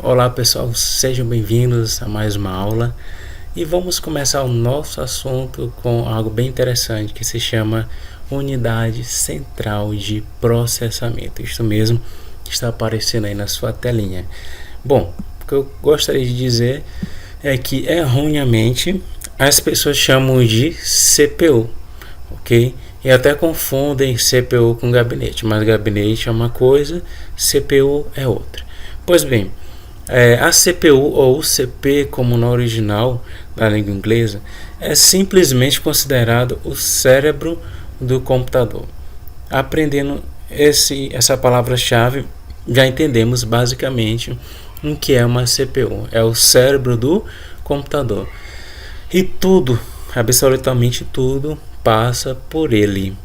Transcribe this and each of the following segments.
Olá pessoal, sejam bem-vindos a mais uma aula e vamos começar o nosso assunto com algo bem interessante que se chama Unidade Central de Processamento. Isto mesmo está aparecendo aí na sua telinha. Bom, o que eu gostaria de dizer é que erroneamente as pessoas chamam de CPU, ok? E até confundem CPU com gabinete, mas gabinete é uma coisa, CPU é outra. Pois bem, a CPU ou CP, como no original da língua inglesa, é simplesmente considerado o cérebro do computador. Aprendendo essa palavra-chave, já entendemos basicamente o que é uma CPU. É o cérebro do computador. E tudo, absolutamente tudo, passa por ele.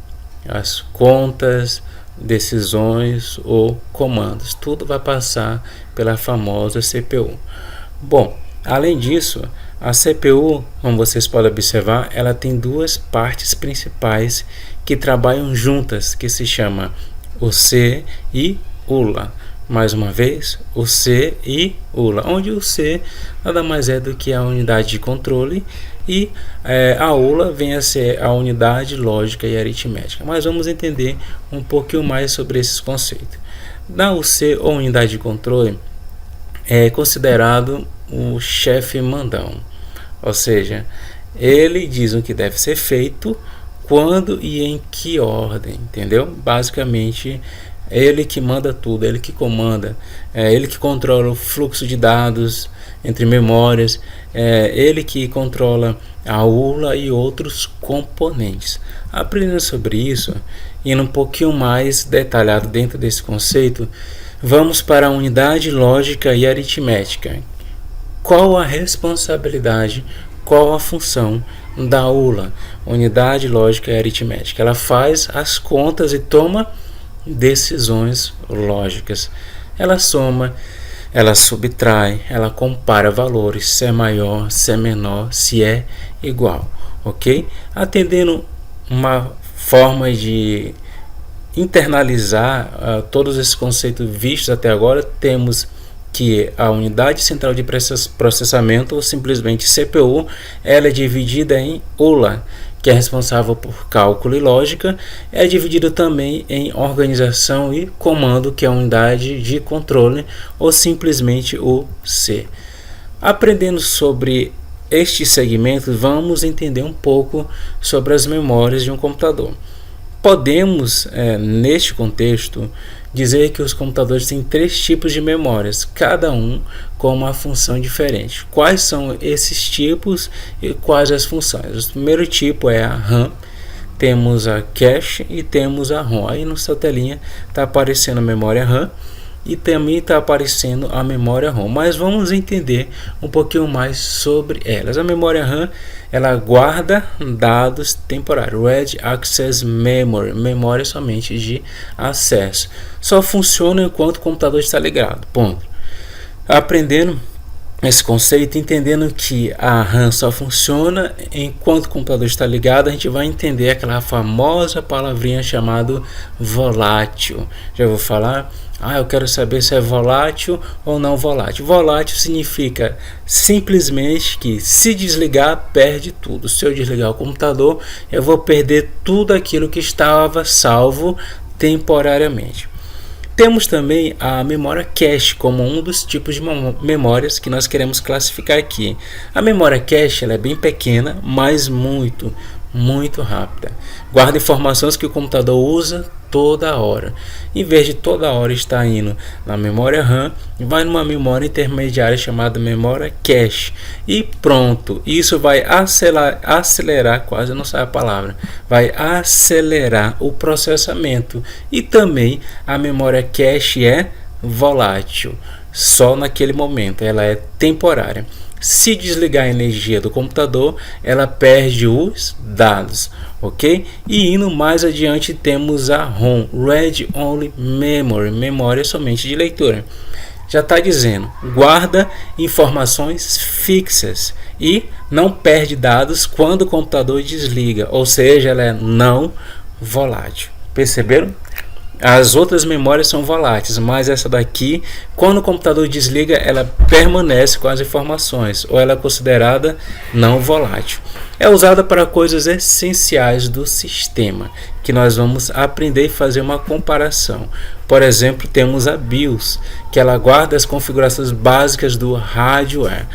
As contas, decisões ou comandos, tudo vai passar pela famosa CPU. Bom, além disso, a CPU, como vocês podem observar, ela tem duas partes principais que trabalham juntas, que se chama o C e ULA. Mais uma vez, o C e ULA, onde o C nada mais é do que a unidade de controle e a ULA vem a ser a unidade lógica e aritmética. Mas vamos entender um pouquinho mais sobre esses conceitos. Na UC, ou unidade de controle, é considerado o chefe mandão, ou seja, ele diz o que deve ser feito, quando e em que ordem, entendeu? Basicamente, ele que manda tudo, ele que comanda, ele que controla o fluxo de dados entre memórias, ele que controla a ULA e outros componentes. Aprendendo sobre isso, indo um pouquinho mais detalhado dentro desse conceito, vamos para a unidade lógica e aritmética. Qual a responsabilidade, qual a função da ULA, unidade lógica e aritmética? Ela faz as contas e toma decisões lógicas. Ela soma, ela subtrai, ela compara valores, se é maior, se é menor, se é igual, ok? Atendendo uma forma de internalizar todos esses conceitos vistos até agora, temos que a unidade central de processamento, ou simplesmente CPU, ela é dividida em ULA, que é responsável por cálculo e lógica, é dividido também em organização e comando, que é a unidade de controle, ou simplesmente o C. Aprendendo sobre estes segmentos, vamos entender um pouco sobre as memórias de um computador. Podemos, neste contexto, dizer que os computadores têm três tipos de memórias, cada um com uma função diferente. Quais são esses tipos e quais as funções? O primeiro tipo é a RAM, temos a cache e temos a ROM. Aí na sua telinha está aparecendo a memória RAM e também está aparecendo a memória ROM, mas vamos entender um pouquinho mais sobre elas. A memória RAM, ela guarda dados temporários, Read Access Memory, memória somente de acesso, só funciona enquanto o computador está ligado, ponto. Aprendendo esse conceito, entendendo que a RAM só funciona enquanto o computador está ligado, a gente vai entender aquela famosa palavrinha chamada volátil. Já vou falar? Eu quero saber se é volátil ou não volátil. Volátil significa simplesmente que se desligar, perde tudo. Se eu desligar o computador, eu vou perder tudo aquilo que estava salvo temporariamente. Temos também a memória cache como um dos tipos de memórias que nós queremos classificar aqui. A memória cache, ela é bem pequena, mas muito rápida. Guarda informações que o computador usa toda hora. Em vez de toda hora estar indo na memória RAM, vai numa memória intermediária chamada memória cache e pronto. Isso vai acelerar, quase não sai a palavra, vai acelerar o processamento. E também a memória cache é volátil, só naquele momento, ela é temporária. Se desligar a energia do computador, ela perde os dados, ok? E indo mais adiante, temos a ROM, Read Only Memory, memória somente de leitura. Já está dizendo, guarda informações fixas e não perde dados quando o computador desliga, ou seja, ela é não volátil. Perceberam? As outras memórias são voláteis, mas essa daqui, quando o computador desliga, ela permanece com as informações, ou ela é considerada não volátil. É usada para coisas essenciais do sistema, que nós vamos aprender e fazer uma comparação. Por exemplo, temos a BIOS, que ela guarda as configurações básicas do hardware,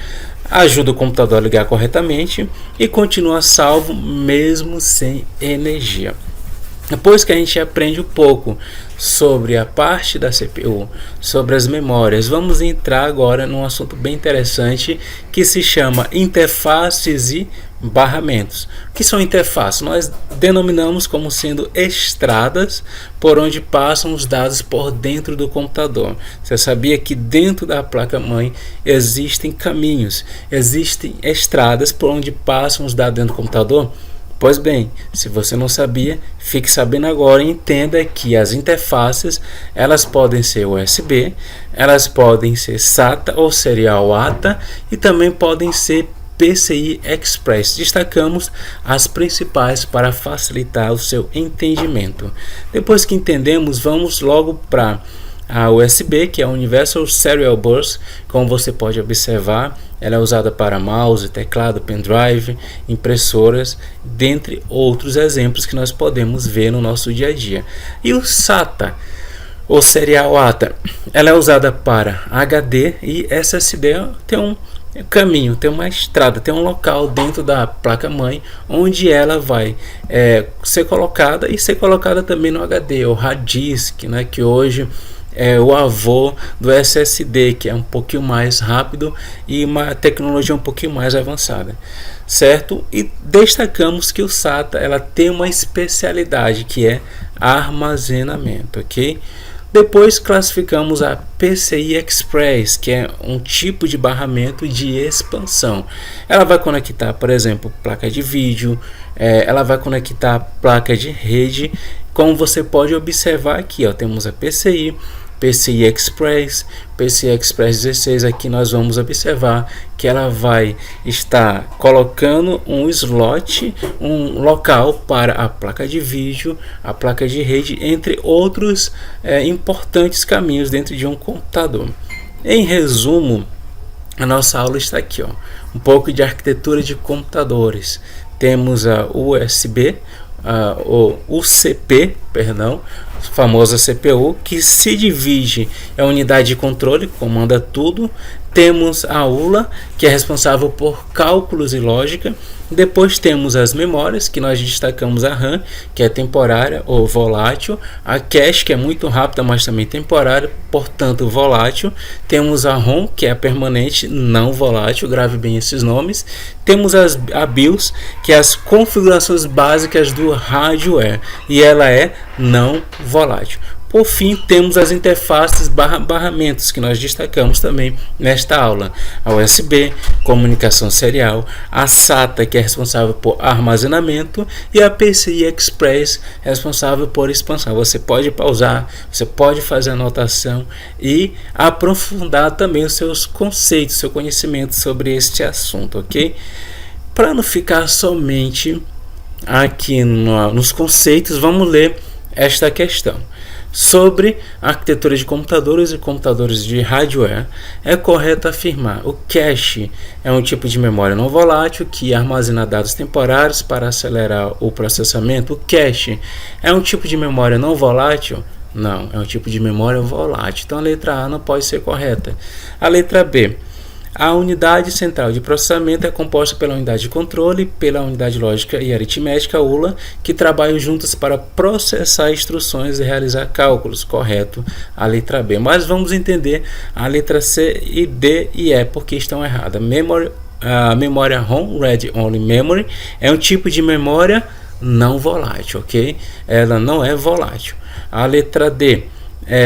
ajuda o computador a ligar corretamente e continua salvo mesmo sem energia. Depois que a gente aprende um pouco sobre a parte da CPU, sobre as memórias, vamos entrar agora num assunto bem interessante que se chama interfaces e barramentos. O que são interfaces? Nós denominamos como sendo estradas por onde passam os dados por dentro do computador. Você sabia que dentro da placa-mãe existem caminhos, existem estradas por onde passam os dados dentro do computador? Pois bem, se você não sabia, fique sabendo agora e entenda que as interfaces, elas podem ser USB, elas podem ser SATA ou Serial ATA e também podem ser PCI Express. Destacamos as principais para facilitar o seu entendimento. Depois que entendemos, vamos logo para a USB, que é a Universal Serial Bus. Como você pode observar, ela é usada para mouse, teclado, pendrive, impressoras, dentre outros exemplos que nós podemos ver no nosso dia a dia. E o SATA, ou Serial ATA, ela é usada para HD e SSD. Tem um caminho, tem uma estrada, tem um local dentro da placa-mãe onde ela vai ser colocada e ser colocada também no HD, ou hard disk, né, que hoje é o avô do SSD, que é um pouquinho mais rápido e uma tecnologia um pouquinho mais avançada, certo? E destacamos que o SATA ela tem uma especialidade que é armazenamento, ok? Depois classificamos a PCI Express, que é um tipo de barramento de expansão. Ela vai conectar, por exemplo, placa de vídeo, ela vai conectar placa de rede. Como você pode observar aqui, ó, temos a PCI Express, PCI Express 16. Aqui nós vamos observar que ela vai estar colocando um slot, um local para a placa de vídeo, a placa de rede, entre outros importantes caminhos dentro de um computador. Em resumo, a nossa aula está aqui, ó, um pouco de arquitetura de computadores. Temos a USB, o UCP, perdão, famosa CPU, que se divide em unidade de controle, comanda tudo. Temos a ULA, que é responsável por cálculos e lógica. Depois temos as memórias, que nós destacamos a RAM, que é temporária ou volátil, a cache, que é muito rápida, mas também temporária, portanto volátil. Temos a ROM, que é permanente, não volátil, grave bem esses nomes. Temos a BIOS, que é as configurações básicas do hardware, e ela é não volátil. Por fim, temos as interfaces barramentos, que nós destacamos também nesta aula. A USB, comunicação serial, a SATA, que é responsável por armazenamento, e a PCI Express, responsável por expansão. Você pode pausar, você pode fazer anotação e aprofundar também os seus conceitos, seu conhecimento sobre este assunto, ok? Para não ficar somente aqui nos conceitos, vamos ler esta questão. Sobre arquitetura de computadores e computadores de hardware, é correto afirmar: o cache é um tipo de memória não volátil que armazena dados temporários para acelerar o processamento. O cache é um tipo de memória não volátil? Não, é um tipo de memória volátil. Então a letra A não pode ser correta. A letra B: a unidade central de processamento é composta pela unidade de controle, pela unidade lógica e aritmética, ULA, que trabalham juntas para processar instruções e realizar cálculos. Correto, a letra B. Mas vamos entender a letra C e D e E, porque estão erradas. A memória ROM, Read Only Memory, é um tipo de memória não volátil, ok? Ela não é volátil. A letra D: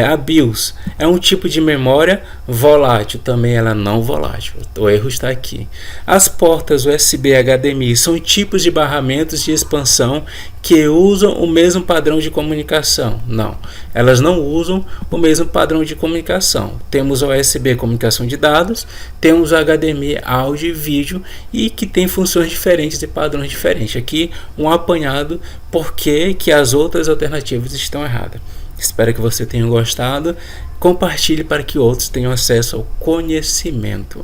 a BIOS é um tipo de memória volátil, também ela não volátil. O erro está aqui. As portas USB e HDMI são tipos de barramentos de expansão que usam o mesmo padrão de comunicação. Não, elas não usam o mesmo padrão de comunicação. Temos o USB, comunicação de dados, temos o HDMI, áudio e vídeo, e que tem funções diferentes e padrões diferentes. Aqui um apanhado porque que as outras alternativas estão erradas. Espero que você tenha gostado. Compartilhe para que outros tenham acesso ao conhecimento.